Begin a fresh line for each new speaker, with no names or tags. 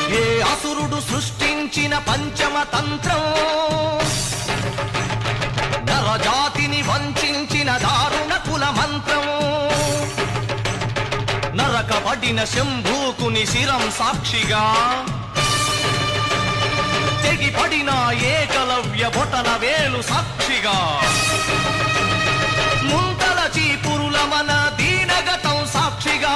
ఏ అసురుడు సృష్టించిన పంచమ తంత్రం, నరజాతిని వంచిన దారుణ కుల మంత్రం, నరకబడిన శంభూకుని శిరం సాక్షిగా, తెగిపడిన ఏకలవ్య బొటన వేలు సాక్షిగా, ముంతల చీపురుల మన దీనగతం సాక్షిగా,